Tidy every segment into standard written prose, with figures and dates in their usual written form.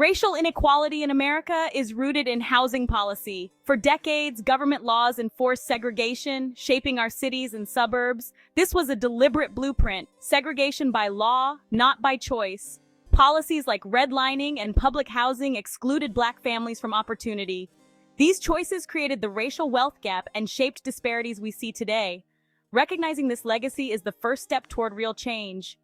Racial inequality in America is rooted in housing policy. For decades, government laws enforced segregation, shaping our cities and suburbs. This was a deliberate blueprint, segregation by law, not by choice. Policies like redlining and public housing excluded Black families from opportunity. These choices created the racial wealth gap and shaped disparities we see today. Recognizing this legacy is the first step toward real change.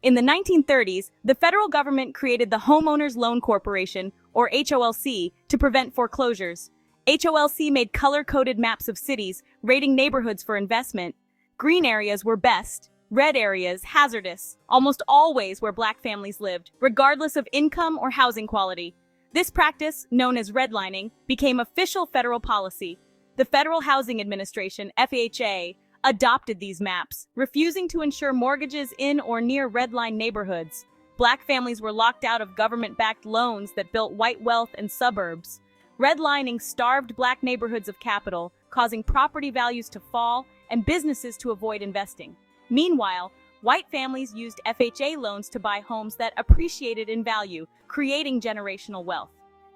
In the 1930s, the federal government created the Homeowners Loan Corporation, or HOLC, to prevent foreclosures. HOLC made color-coded maps of cities, rating neighborhoods for investment. Green areas were best, red areas hazardous, almost always where Black families lived, regardless of income or housing quality. This practice, known as redlining, became official federal policy. The Federal Housing Administration, FHA, adopted these maps, refusing to insure mortgages in or near redline neighborhoods. Black families were locked out of government-backed loans that built white wealth and suburbs. Redlining starved Black neighborhoods of capital, causing property values to fall and businesses to avoid investing. Meanwhile, white families used FHA loans to buy homes that appreciated in value, creating generational wealth.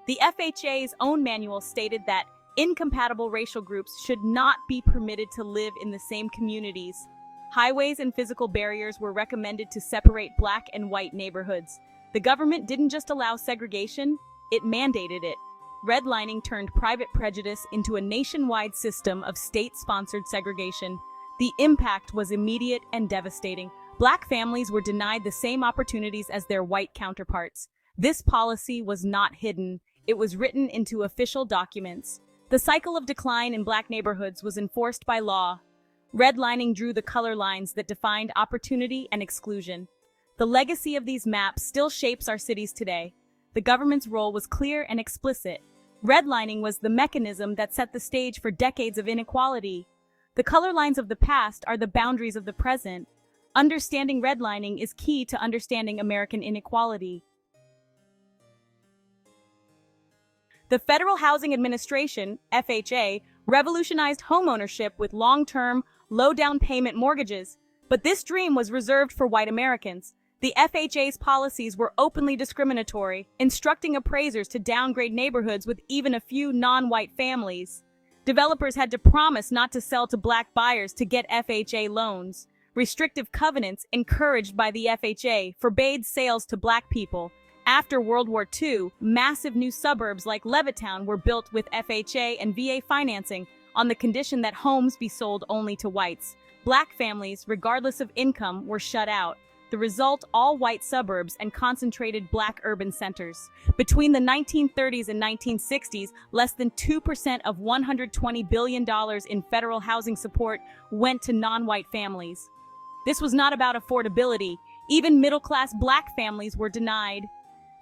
The FHA's own manual stated that incompatible racial groups should not be permitted to live in the same communities. Highways and physical barriers were recommended to separate Black and white neighborhoods. The government didn't just allow segregation, it mandated it. Redlining turned private prejudice into a nationwide system of state-sponsored segregation. The impact was immediate and devastating. Black families were denied the same opportunities as their white counterparts. This policy was not hidden, it was written into official documents. The cycle of decline in Black neighborhoods was enforced by law. Redlining drew the color lines that defined opportunity and exclusion. The legacy of these maps still shapes our cities today. The government's role was clear and explicit. Redlining was the mechanism that set the stage for decades of inequality. The color lines of the past are the boundaries of the present. Understanding redlining is key to understanding American inequality. The Federal Housing Administration, FHA, revolutionized homeownership with long-term, low-down payment mortgages. But this dream was reserved for white Americans. The FHA's policies were openly discriminatory, instructing appraisers to downgrade neighborhoods with even a few non-white families. Developers had to promise not to sell to Black buyers to get FHA loans. Restrictive covenants, encouraged by the FHA, forbade sales to Black people. After World War II, massive new suburbs like Levittown were built with FHA and VA financing on the condition that homes be sold only to whites. Black families, regardless of income, were shut out. The result, all-white suburbs and concentrated Black urban centers. Between the 1930s and 1960s, less than 2% of $120 billion in federal housing support went to non-white families. This was not about affordability. Even middle-class Black families were denied.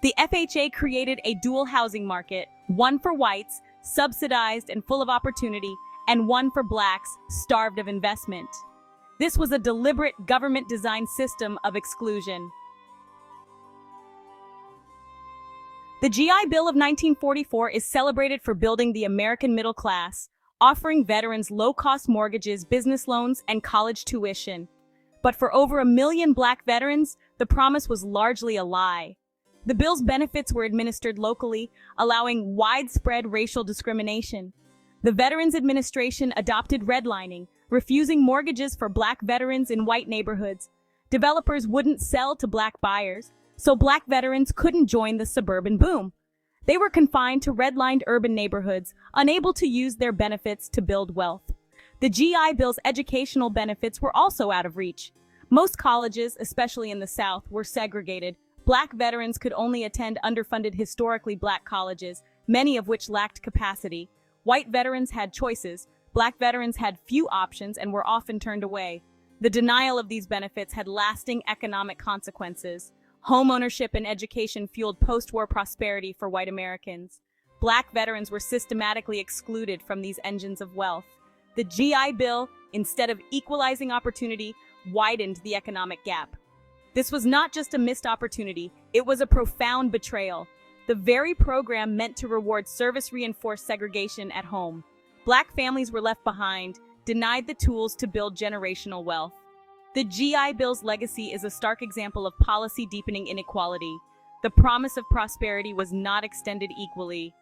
The FHA created a dual housing market, one for whites, subsidized and full of opportunity, and one for Blacks, starved of investment. This was a deliberate government-designed system of exclusion. The GI Bill of 1944 is celebrated for building the American middle class, offering veterans low-cost mortgages, business loans, and college tuition. But for over 1 million Black veterans, the promise was largely a lie. The bill's benefits were administered locally, allowing widespread racial discrimination. The Veterans Administration adopted redlining, refusing mortgages for Black veterans in white neighborhoods. Developers wouldn't sell to Black buyers, so Black veterans couldn't join the suburban boom. They were confined to redlined urban neighborhoods, unable to use their benefits to build wealth. The GI Bill's educational benefits were also out of reach. Most colleges, especially in the South, were segregated. Black veterans could only attend underfunded historically Black colleges, many of which lacked capacity. White veterans had choices. Black veterans had few options and were often turned away. The denial of these benefits had lasting economic consequences. Homeownership and education fueled post-war prosperity for white Americans. Black veterans were systematically excluded from these engines of wealth. The GI Bill, instead of equalizing opportunity, widened the economic gap. This was not just a missed opportunity, it was a profound betrayal. The very program meant to reward service-reinforced segregation at home. Black families were left behind, denied the tools to build generational wealth. The GI Bill's legacy is a stark example of policy deepening inequality. The promise of prosperity was not extended equally.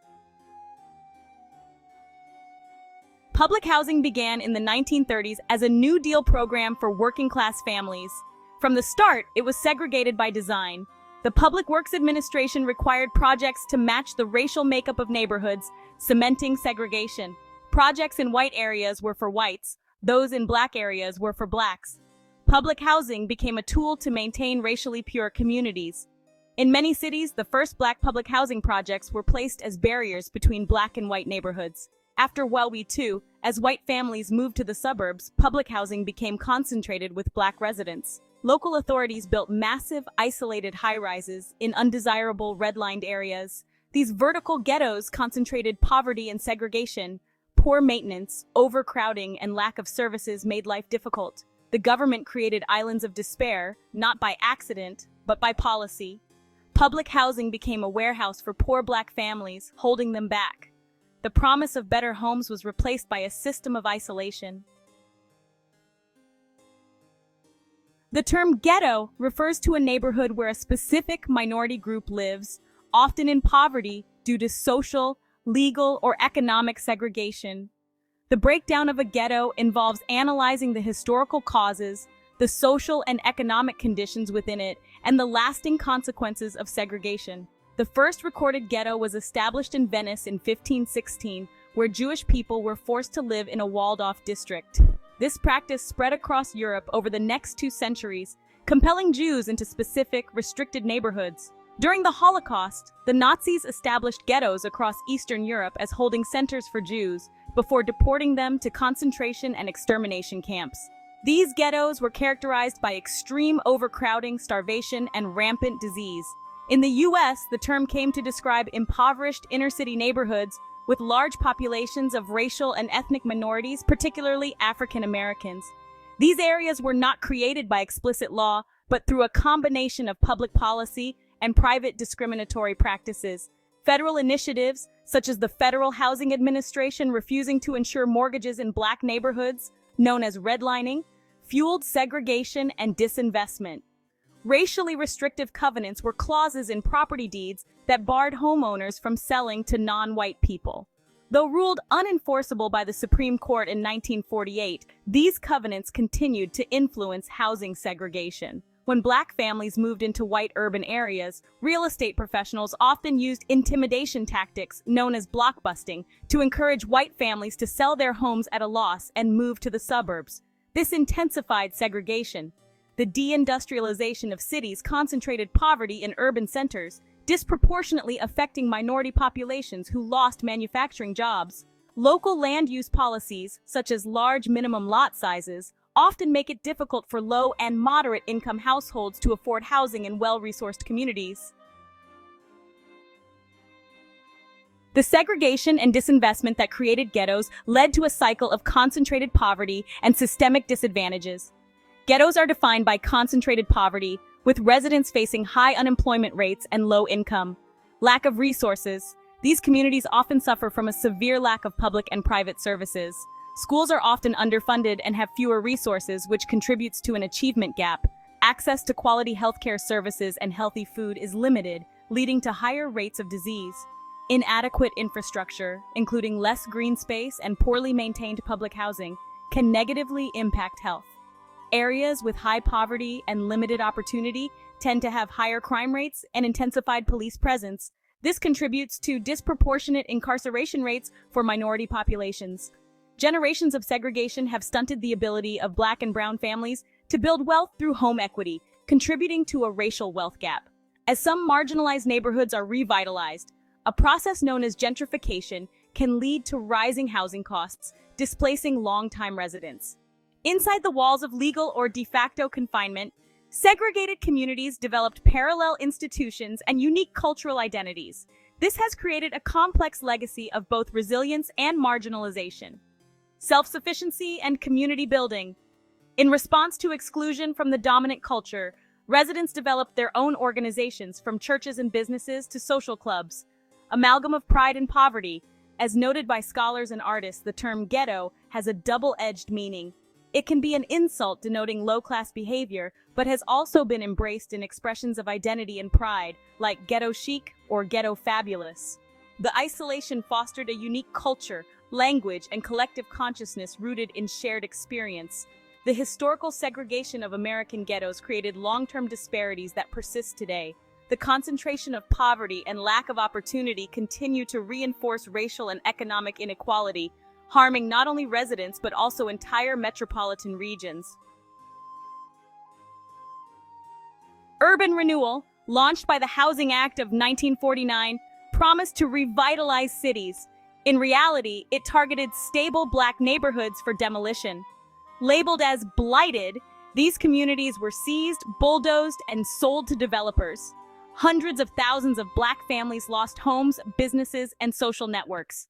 Public housing began in the 1930s as a New Deal program for working-class families. From the start, it was segregated by design. The Public Works Administration required projects to match the racial makeup of neighborhoods, cementing segregation. Projects in white areas were for whites, those in black areas were for blacks. Public housing became a tool to maintain racially pure communities. In many cities, the first black public housing projects were placed as barriers between black and white neighborhoods. After World War II, as white families moved to the suburbs, public housing became concentrated with black residents. Local authorities built massive, isolated high-rises in undesirable red-lined areas. These vertical ghettos concentrated poverty and segregation. Poor maintenance, overcrowding, and lack of services made life difficult. The government created islands of despair, not by accident, but by policy. Public housing became a warehouse for poor black families, holding them back. The promise of better homes was replaced by a system of isolation. The term ghetto refers to a neighborhood where a specific minority group lives, often in poverty due to social, legal, or economic segregation. The breakdown of a ghetto involves analyzing the historical causes, the social and economic conditions within it, and the lasting consequences of segregation. The first recorded ghetto was established in Venice in 1516, where Jewish people were forced to live in a walled-off district. This practice spread across Europe over the next 2 centuries, compelling Jews into specific, restricted neighborhoods. During the Holocaust, the Nazis established ghettos across Eastern Europe as holding centers for Jews, before deporting them to concentration and extermination camps. These ghettos were characterized by extreme overcrowding, starvation, and rampant disease. In the US, the term came to describe impoverished inner-city neighborhoods with large populations of racial and ethnic minorities, particularly African Americans. These areas were not created by explicit law, but through a combination of public policy and private discriminatory practices. Federal initiatives, such as the Federal Housing Administration refusing to insure mortgages in black neighborhoods, known as redlining, fueled segregation and disinvestment. Racially restrictive covenants were clauses in property deeds that barred homeowners from selling to non-white people. Though ruled unenforceable by the Supreme Court in 1948, these covenants continued to influence housing segregation. When black families moved into white urban areas, real estate professionals often used intimidation tactics known as blockbusting to encourage white families to sell their homes at a loss and move to the suburbs. This intensified segregation. The deindustrialization of cities concentrated poverty in urban centers, disproportionately affecting minority populations who lost manufacturing jobs. Local land use policies, such as large minimum lot sizes, often make it difficult for low and moderate income households to afford housing in well-resourced communities. The segregation and disinvestment that created ghettos led to a cycle of concentrated poverty and systemic disadvantages. Ghettos are defined by concentrated poverty, with residents facing high unemployment rates and low income. Lack of resources. These communities often suffer from a severe lack of public and private services. Schools are often underfunded and have fewer resources, which contributes to an achievement gap. Access to quality healthcare services and healthy food is limited, leading to higher rates of disease. Inadequate infrastructure, including less green space and poorly maintained public housing, can negatively impact health. Areas with high poverty and limited opportunity tend to have higher crime rates and intensified police presence. This contributes to disproportionate incarceration rates for minority populations. Generations of segregation have stunted the ability of black and brown families to build wealth through home equity, contributing to a racial wealth gap. As some marginalized neighborhoods are revitalized, a process known as gentrification can lead to rising housing costs, displacing long-time residents. Inside the walls of legal or de facto confinement, segregated communities developed parallel institutions and unique cultural identities. This has created a complex legacy of both resilience and marginalization. Self-sufficiency and community building. In response to exclusion from the dominant culture, residents developed their own organizations, from churches and businesses to social clubs. Amalgam of pride and poverty. As noted by scholars and artists, the term ghetto has a double-edged meaning. It can be an insult denoting low-class behavior, but has also been embraced in expressions of identity and pride, like ghetto chic or ghetto fabulous. The isolation fostered a unique culture, language, and collective consciousness rooted in shared experience. The historical segregation of American ghettos created long-term disparities that persist today. The concentration of poverty and lack of opportunity continue to reinforce racial and economic inequality, harming not only residents but also entire metropolitan regions. Urban renewal, launched by the Housing Act of 1949, promised to revitalize cities. In reality, it targeted stable Black neighborhoods for demolition. Labeled as blighted, these communities were seized, bulldozed, and sold to developers. Hundreds of thousands of Black families lost homes, businesses, and social networks.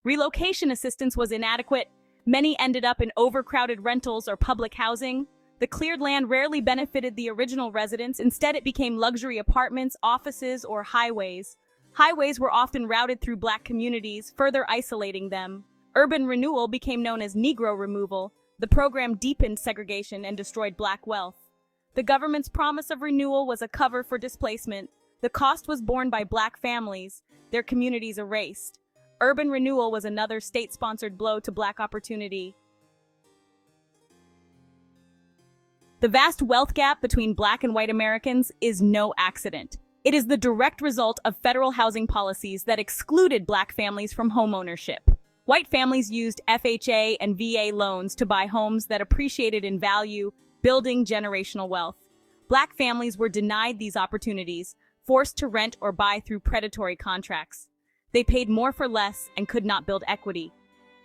Relocation assistance was inadequate. Many ended up in overcrowded rentals or public housing. The cleared land rarely benefited the original residents. Instead, it became luxury apartments, offices, or highways. Highways were often routed through Black communities, further isolating them. Urban renewal became known as Negro removal. The program deepened segregation and destroyed Black wealth. The government's promise of renewal was a cover for displacement. The cost was borne by Black families, their communities erased. Urban renewal was another state-sponsored blow to Black opportunity. The vast wealth gap between Black and white Americans is no accident. It is the direct result of federal housing policies that excluded Black families from homeownership. White families used FHA and VA loans to buy homes that appreciated in value, building generational wealth. Black families were denied these opportunities, forced to rent or buy through predatory contracts. They paid more for less and could not build equity.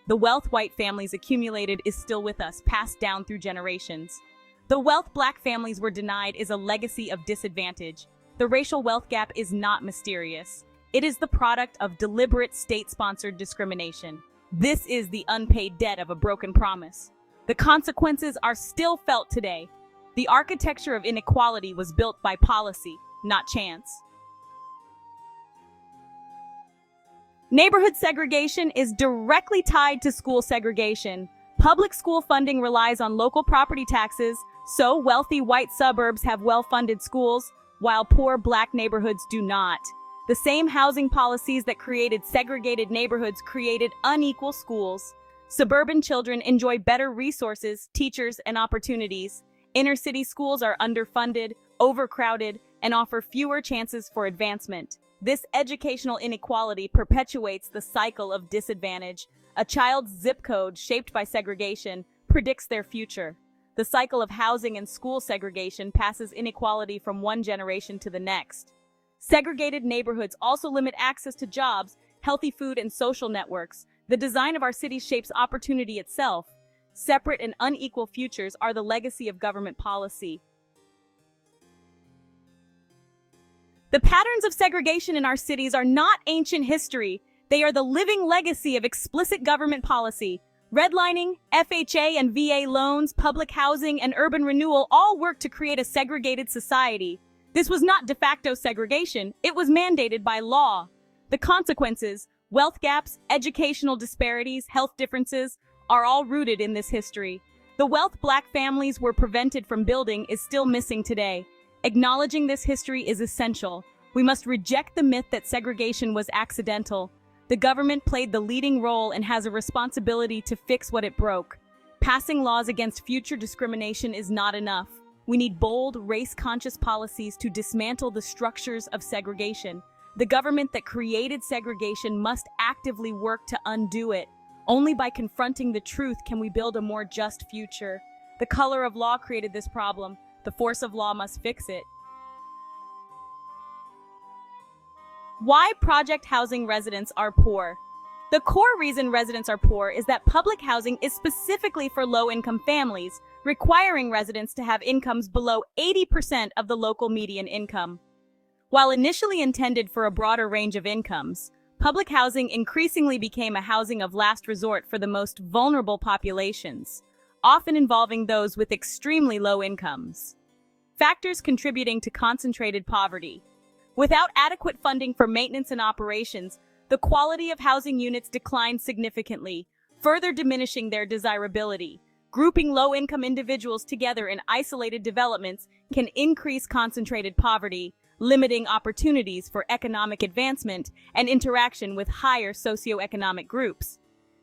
The wealth white families accumulated is still with us, passed down through generations. The wealth Black families were denied is a legacy of disadvantage. The racial wealth gap is not mysterious. It is the product of deliberate state-sponsored discrimination. This is the unpaid debt of a broken promise. The consequences are still felt today. The architecture of inequality was built by policy, not chance. Neighborhood segregation is directly tied to school segregation. Public school funding relies on local property taxes, so wealthy white suburbs have well-funded schools, while poor Black neighborhoods do not. The same housing policies that created segregated neighborhoods created unequal schools. Suburban children enjoy better resources, teachers, and opportunities. Inner-city schools are underfunded, overcrowded, and offer fewer chances for advancement. This educational inequality perpetuates the cycle of disadvantage. A child's zip code shaped by segregation predicts their future. The cycle of housing and school segregation passes inequality from one generation to the next. Segregated neighborhoods also limit access to jobs, healthy food, and social networks. The design of our cities shapes opportunity itself. Separate and unequal futures are the legacy of government policy. The patterns of segregation in our cities are not ancient history. They are the living legacy of explicit government policy. Redlining, FHA and VA loans, public housing, and urban renewal all work to create a segregated society. This was not de facto segregation, it was mandated by law. The consequences, wealth gaps, educational disparities, health differences, are all rooted in this history. The wealth Black families were prevented from building is still missing today. Acknowledging this history is essential. We must reject the myth that segregation was accidental. The government played the leading role and has a responsibility to fix what it broke. Passing laws against future discrimination is not enough. We need bold, race-conscious policies to dismantle the structures of segregation. The government that created segregation must actively work to undo it. Only by confronting the truth can we build a more just future. The color of law created this problem. The force of law must fix it. Why project housing residents are poor? The core reason residents are poor is that public housing is specifically for low-income families, requiring residents to have incomes below 80% of the local median income. While initially intended for a broader range of incomes, public housing increasingly became a housing of last resort for the most vulnerable populations, often involving those with extremely low incomes. Factors contributing to concentrated poverty. Without adequate funding for maintenance and operations, the quality of housing units declined significantly, further diminishing their desirability. Grouping low-income individuals together in isolated developments can increase concentrated poverty, limiting opportunities for economic advancement and interaction with higher socioeconomic groups.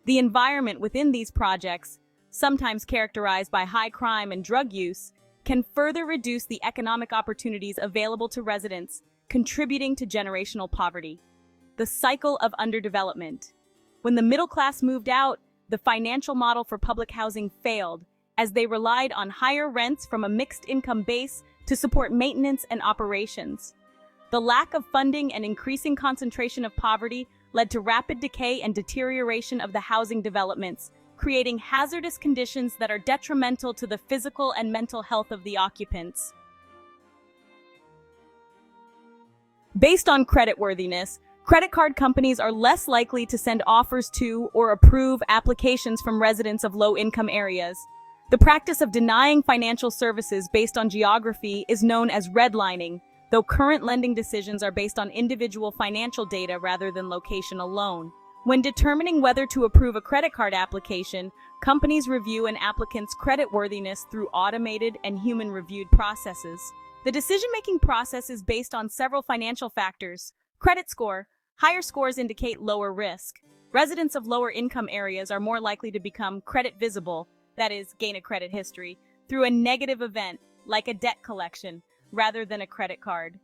The environment within these projects, sometimes characterized by high crime and drug use, can further reduce the economic opportunities available to residents, contributing to generational poverty. The cycle of underdevelopment. When the middle class moved out, the financial model for public housing failed, as they relied on higher rents from a mixed income base to support maintenance and operations. The lack of funding and increasing concentration of poverty led to rapid decay and deterioration of the housing developments, creating hazardous conditions that are detrimental to the physical and mental health of the occupants. Based on creditworthiness, credit card companies are less likely to send offers to or approve applications from residents of low-income areas. The practice of denying financial services based on geography is known as redlining, though current lending decisions are based on individual financial data rather than location alone. When determining whether to approve a credit card application, companies review an applicant's creditworthiness through automated and human-reviewed processes. The decision-making process is based on several financial factors. Credit score. Higher scores indicate lower risk. Residents of lower income areas are more likely to become credit visible, that is, gain a credit history, through a negative event, like a debt collection, rather than a credit card.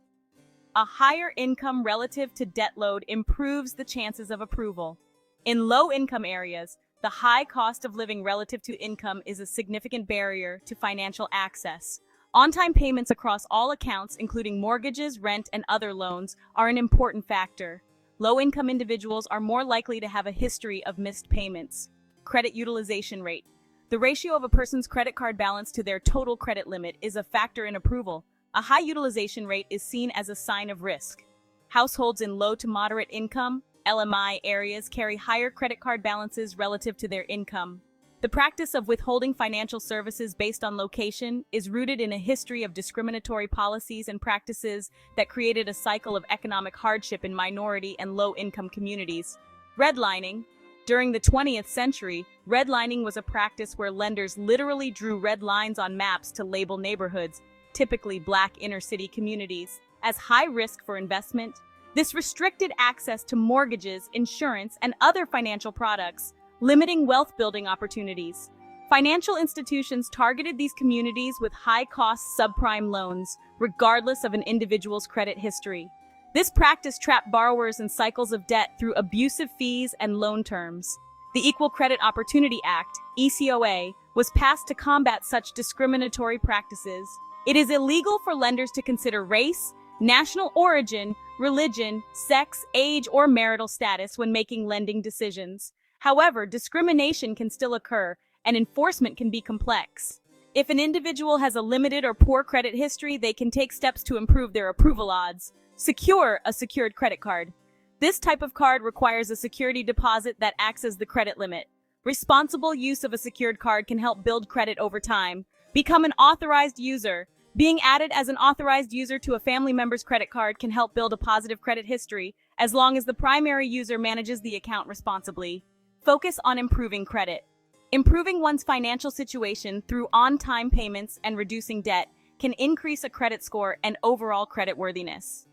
A higher income relative to debt load improves the chances of approval. In low-income areas, the high cost of living relative to income is a significant barrier to financial access. On-time payments across all accounts, including mortgages, rent, and other loans, are an important factor. Low-income individuals are more likely to have a history of missed payments. Credit utilization rate. The ratio of a person's credit card balance to their total credit limit is a factor in approval. A high utilization rate is seen as a sign of risk. Households in low to moderate income, LMI areas carry higher credit card balances relative to their income. The practice of withholding financial services based on location is rooted in a history of discriminatory policies and practices that created a cycle of economic hardship in minority and low-income communities. Redlining. During the 20th century, redlining was a practice where lenders literally drew red lines on maps to label neighborhoods, typically Black inner-city communities, as high risk for investment. This restricted access to mortgages, insurance, and other financial products, limiting wealth-building opportunities. Financial institutions targeted these communities with high-cost subprime loans, regardless of an individual's credit history. This practice trapped borrowers in cycles of debt through abusive fees and loan terms. The Equal Credit Opportunity Act, ECOA, was passed to combat such discriminatory practices. It is illegal for lenders to consider race, national origin, religion, sex, age, or marital status when making lending decisions. However, discrimination can still occur, and enforcement can be complex. If an individual has a limited or poor credit history, they can take steps to improve their approval odds. Secure a secured credit card. This type of card requires a security deposit that acts as the credit limit. Responsible use of a secured card can help build credit over time. Become an authorized user. Being added as an authorized user to a family member's credit card can help build a positive credit history, as long as the primary user manages the account responsibly. Focus on improving credit. Improving one's financial situation through on-time payments and reducing debt can increase a credit score and overall creditworthiness.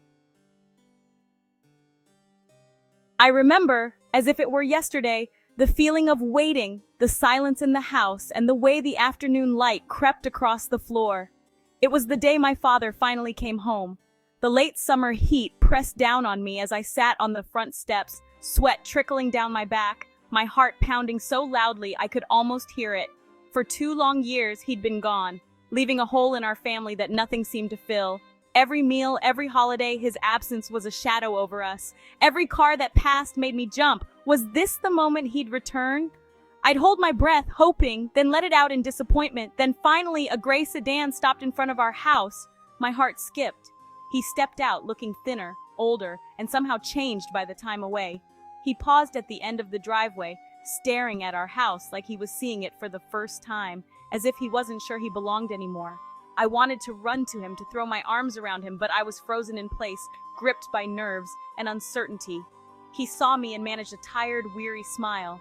I remember, as if it were yesterday, the feeling of waiting, the silence in the house, and the way the afternoon light crept across the floor. It was the day my father finally came home. The late summer heat pressed down on me as I sat on the front steps, sweat trickling down my back, my heart pounding so loudly I could almost hear it. For 2 long years, he'd been gone, leaving a hole in our family that nothing seemed to fill. Every meal, every holiday, his absence was a shadow over us. Every car that passed made me jump. Was this the moment he'd return? I'd hold my breath, hoping, then let it out in disappointment. Then finally, a gray sedan stopped in front of our house. My heart skipped. He stepped out, looking thinner, older, and somehow changed by the time away. He paused at the end of the driveway, staring at our house like he was seeing it for the first time, as if he wasn't sure he belonged anymore. I wanted to run to him, to throw my arms around him, but I was frozen in place, gripped by nerves and uncertainty. He saw me and managed a tired, weary smile.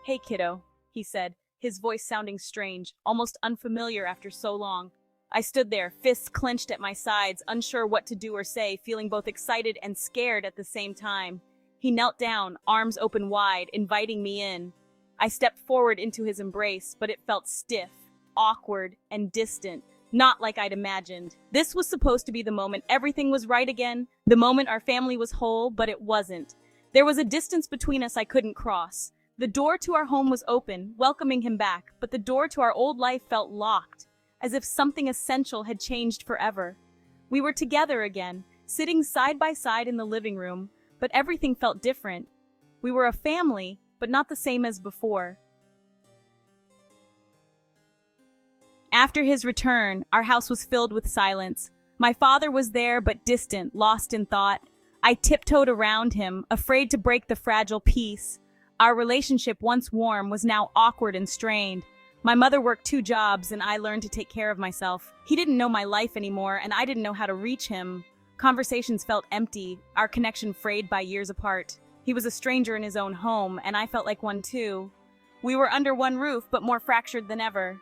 "Hey, kiddo," he said, his voice sounding strange, almost unfamiliar after so long. I stood there, fists clenched at my sides, unsure what to do or say, feeling both excited and scared at the same time. He knelt down, arms open wide, inviting me in. I stepped forward into his embrace, but it felt stiff, awkward, and distant, not like I'd imagined. This was supposed to be the moment everything was right again, the moment our family was whole, but it wasn't. There was a distance between us I couldn't cross. The door to our home was open, welcoming him back, but the door to our old life felt locked, as if something essential had changed forever. We were together again, sitting side by side in the living room, but everything felt different. We were a family, but not the same as before. After his return, our house was filled with silence. My father was there, but distant, lost in thought. I tiptoed around him, afraid to break the fragile peace. Our relationship, once warm, was now awkward and strained. My mother worked 2 jobs, and I learned to take care of myself. He didn't know my life anymore, and I didn't know how to reach him. Conversations felt empty, our connection frayed by years apart. He was a stranger in his own home, and I felt like one too. We were under one roof, but more fractured than ever.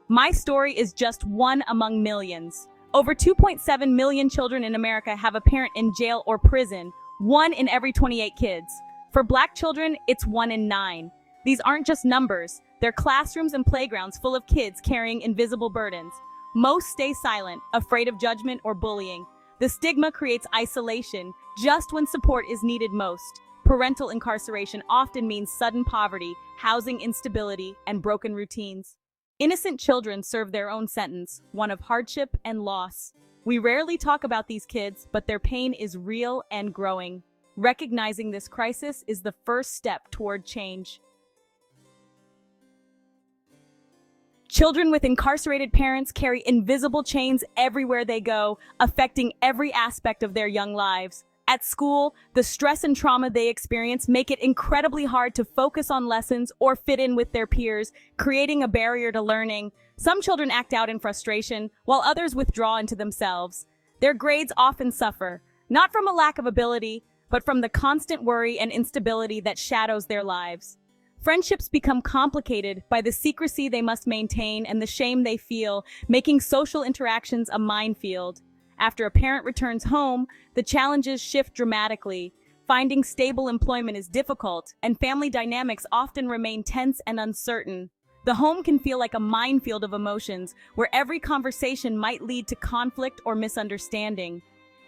My story is just one among millions. Over 2.7 million children in America have a parent in jail or prison, 1 in every 28 kids. For Black children, it's 1 in 9. These aren't just numbers, they're classrooms and playgrounds full of kids carrying invisible burdens. Most stay silent, afraid of judgment or bullying. The stigma creates isolation, just when support is needed most. Parental incarceration often means sudden poverty, housing instability, and broken routines. Innocent children serve their own sentence, one of hardship and loss. We rarely talk about these kids, but their pain is real and growing. Recognizing this crisis is the first step toward change. Children with incarcerated parents carry invisible chains everywhere they go, affecting every aspect of their young lives. At school, the stress and trauma they experience make it incredibly hard to focus on lessons or fit in with their peers, creating a barrier to learning. Some children act out in frustration, while others withdraw into themselves. Their grades often suffer, not from a lack of ability, but from the constant worry and instability that shadows their lives. Friendships become complicated by the secrecy they must maintain and the shame they feel, making social interactions a minefield. After a parent returns home, the challenges shift dramatically. Finding stable employment is difficult, and family dynamics often remain tense and uncertain. The home can feel like a minefield of emotions, where every conversation might lead to conflict or misunderstanding.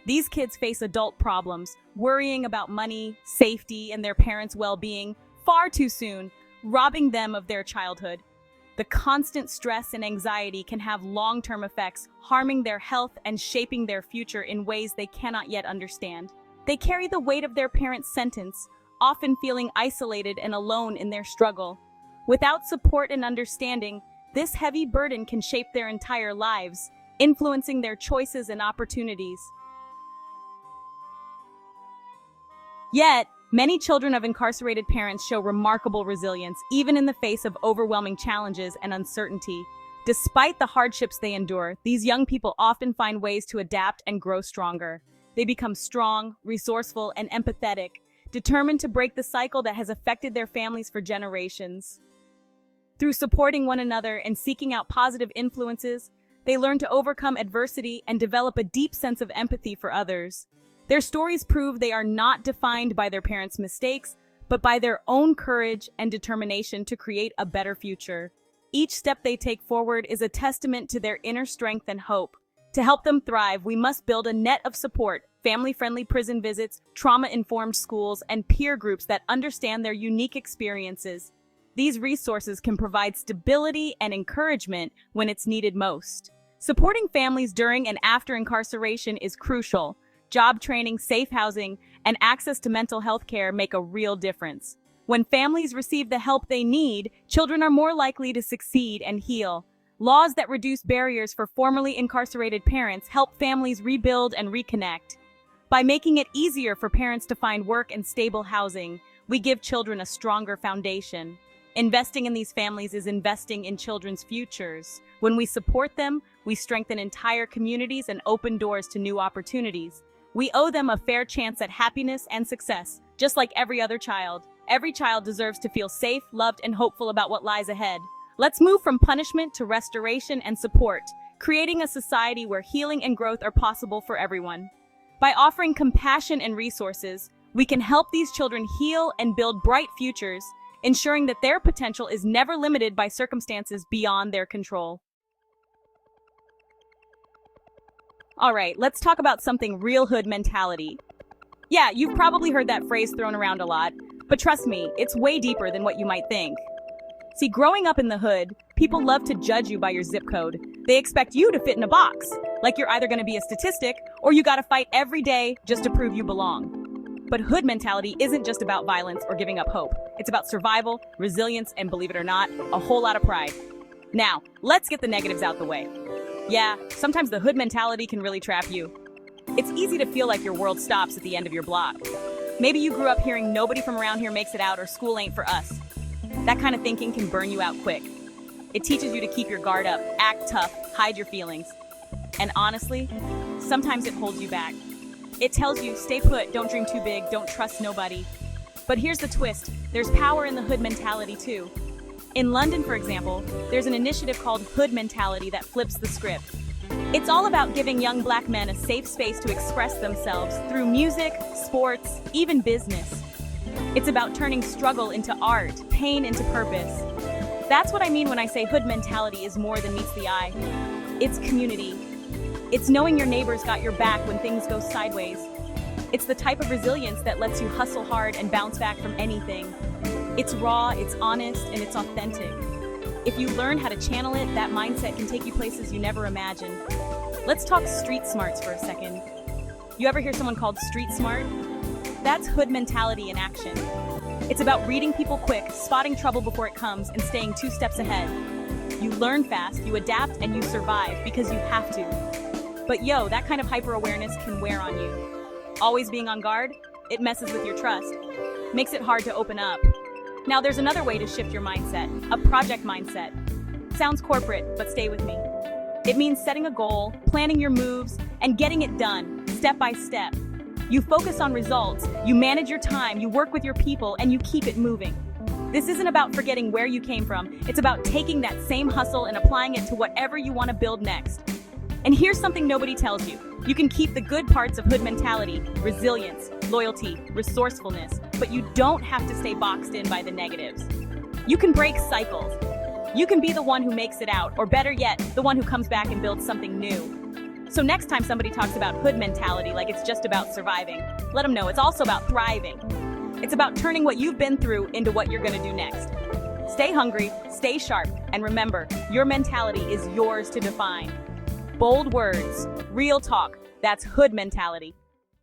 These kids face adult problems, worrying about money, safety, and their parents' well-being far too soon, robbing them of their childhood. The constant stress and anxiety can have long-term effects, harming their health and shaping their future in ways they cannot yet understand. They carry the weight of their parents' sentence, often feeling isolated and alone in their struggle. Without support and understanding, this heavy burden can shape their entire lives, influencing their choices and opportunities. Yet, many children of incarcerated parents show remarkable resilience, even in the face of overwhelming challenges and uncertainty. Despite the hardships they endure, these young people often find ways to adapt and grow stronger. They become strong, resourceful, and empathetic, determined to break the cycle that has affected their families for generations. Through supporting one another and seeking out positive influences, they learn to overcome adversity and develop a deep sense of empathy for others. Their stories prove they are not defined by their parents' mistakes, but by their own courage and determination to create a better future. Each step they take forward is a testament to their inner strength and hope. To help them thrive, we must build a net of support, family-friendly prison visits, trauma-informed schools, and peer groups that understand their unique experiences. These resources can provide stability and encouragement when it's needed most. Supporting families during and after incarceration is crucial. Job training, safe housing, and access to mental health care make a real difference. When families receive the help they need, children are more likely to succeed and heal. Laws that reduce barriers for formerly incarcerated parents help families rebuild and reconnect. By making it easier for parents to find work and stable housing, we give children a stronger foundation. Investing in these families is investing in children's futures. When we support them, we strengthen entire communities and open doors to new opportunities. We owe them a fair chance at happiness and success, just like every other child. Every child deserves to feel safe, loved, and hopeful about what lies ahead. Let's move from punishment to restoration and support, creating a society where healing and growth are possible for everyone. By offering compassion and resources, we can help these children heal and build bright futures, ensuring that their potential is never limited by circumstances beyond their control. All right, let's talk about something real hood mentality. Yeah, you've probably heard that phrase thrown around a lot, but trust me, it's way deeper than what you might think. See, growing up in the hood, people love to judge you by your zip code. They expect you to fit in a box, like you're either going to be a statistic or you got to fight every day just to prove you belong. But hood mentality isn't just about violence or giving up hope. It's about survival, resilience, and believe it or not, a whole lot of pride. Now, let's get the negatives out the way. Yeah, sometimes the hood mentality can really trap you. It's easy to feel like your world stops at the end of your block. Maybe you grew up hearing nobody from around here makes it out or school ain't for us. That kind of thinking can burn you out quick. It teaches you to keep your guard up, act tough, hide your feelings. And honestly, sometimes it holds you back. It tells you, stay put, don't dream too big, don't trust nobody. But here's the twist, there's power in the hood mentality too. In London, for example, there's an initiative called Hood Mentality that flips the script. It's all about giving young black men a safe space to express themselves through music, sports, even business. It's about turning struggle into art, pain into purpose. That's what I mean when I say hood mentality is more than meets the eye. It's community. It's knowing your neighbors got your back when things go sideways. It's the type of resilience that lets you hustle hard and bounce back from anything. It's raw, it's honest, and it's authentic. If you learn how to channel it, that mindset can take you places you never imagined. Let's talk street smarts for a second. You ever hear someone called street smart? That's hood mentality in action. It's about reading people quick, spotting trouble before it comes, and staying 2 steps ahead. You learn fast, you adapt, and you survive because you have to. But yo, that kind of hyper-awareness can wear on you. Always being on guard, it messes with your trust, makes it hard to open up. Now there's another way to shift your mindset, a project mindset. Sounds corporate, but stay with me. It means setting a goal, planning your moves, and getting it done, step by step. You focus on results, you manage your time, you work with your people, and you keep it moving. This isn't about forgetting where you came from, it's about taking that same hustle and applying it to whatever you want to build next. And here's something nobody tells you. You can keep the good parts of hood mentality, resilience, loyalty, resourcefulness, but you don't have to stay boxed in by the negatives. You can break cycles. You can be the one who makes it out, or better yet, the one who comes back and builds something new. So next time somebody talks about hood mentality like it's just about surviving, let them know it's also about thriving. It's about turning what you've been through into what you're gonna do next. Stay hungry, stay sharp, and remember, your mentality is yours to define. Bold words, real talk, that's hood mentality.